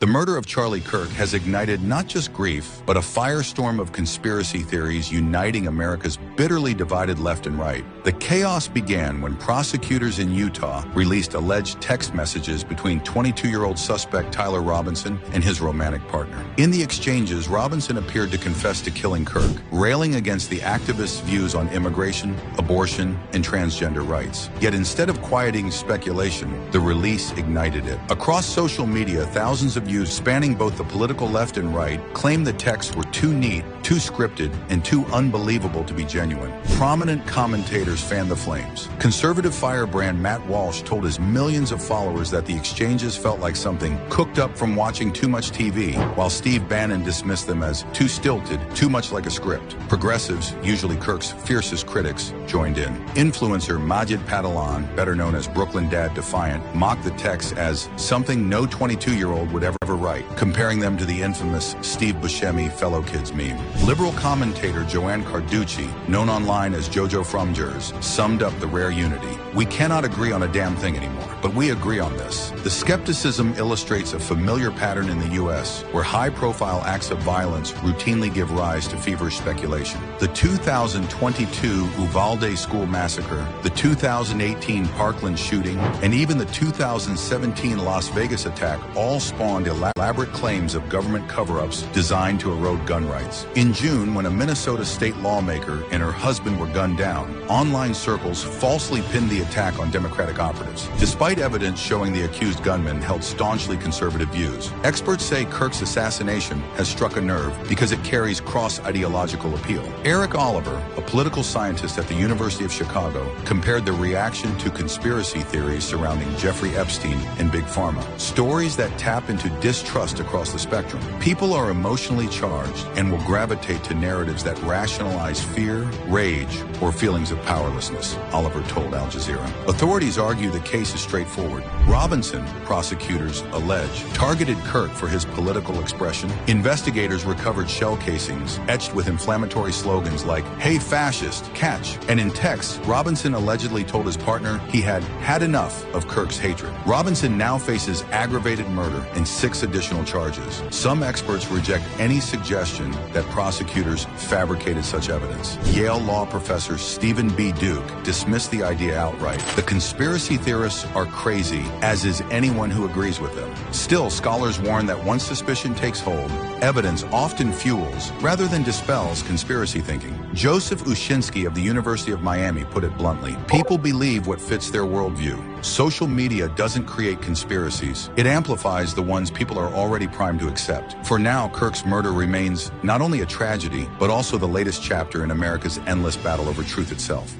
The murder of Charlie Kirk has ignited not just grief, but a firestorm of conspiracy theories uniting America's bitterly divided left and right. The chaos began when prosecutors in Utah released alleged text messages between 22-year-old suspect Tyler Robinson and his romantic partner. In the exchanges, Robinson appeared to confess to killing Kirk, railing against the activist's views on immigration, abortion, and transgender rights. Yet instead of quieting speculation, the release ignited it. Across social media, thousands of users spanning both the political left and right claimed the texts were too neat, too scripted, and too unbelievable to be genuine. Prominent commentators fanned the flames. Conservative firebrand Matt Walsh told his millions of followers that the exchanges felt like something cooked up from watching too much TV, while Steve Bannon dismissed them as too stilted, too much like a script. Progressives, usually Kirk's fiercest critics, joined in. Influencer Majid Padalan, better known as Brooklyn Dad Defiant, mocked the texts as something no 22-year-old would ever write, comparing them to the infamous Steve Buscemi Fellow Kids meme. Liberal commentator Joanne Carducci, known online as Jojo Fromgers, summed up the rare unity. "We cannot agree on a damn thing anymore, but we agree on this." The skepticism illustrates a familiar pattern in the U.S., where high-profile acts of violence routinely give rise to feverish speculation. The 2022 Uvalde school massacre, the 2018 Parkland shooting, and even the 2017 Las Vegas attack all spawned elaborate claims of government cover-ups designed to erode gun rights. In June, when a Minnesota state lawmaker and her husband were gunned down, online circles falsely pinned the attack on Democratic operatives, despite evidence showing the accused gunman held staunchly conservative views. Experts say Kirk's assassination has struck a nerve because it carries cross-ideological appeal. Eric Oliver, a political scientist at the University of Chicago, compared the reaction to conspiracy theories surrounding Jeffrey Epstein and Big Pharma. Stories that tap into distrust across the spectrum. People are emotionally charged and will gravitate to narratives that rationalize fear, rage, or feelings of powerlessness, Oliver told Al Jazeera. Authorities argue the case is straightforward. Robinson, prosecutors allege, targeted Kirk for his political expression. Investigators recovered shell casings etched with inflammatory slogans like, "Hey fascist, catch." And in texts, Robinson allegedly told his partner he had had enough of Kirk's hatred. Robinson now faces aggravated murder and 6 additional charges. Some experts reject any suggestion that prosecutors fabricated such evidence. Yale law professor Stephen B. Duke dismissed the idea outright. The conspiracy theorists are crazy, as is anyone who agrees with them. Still, scholars warn that once suspicion takes hold, evidence often fuels, rather than dispels, conspiracy thinking. Joseph Ushinsky of the University of Miami put it bluntly: people believe what fits their worldview. Social media doesn't create conspiracies. It amplifies the ones people are already primed to accept. For now, Kirk's murder remains not only a tragedy, but also the latest chapter in America's endless battle over truth itself.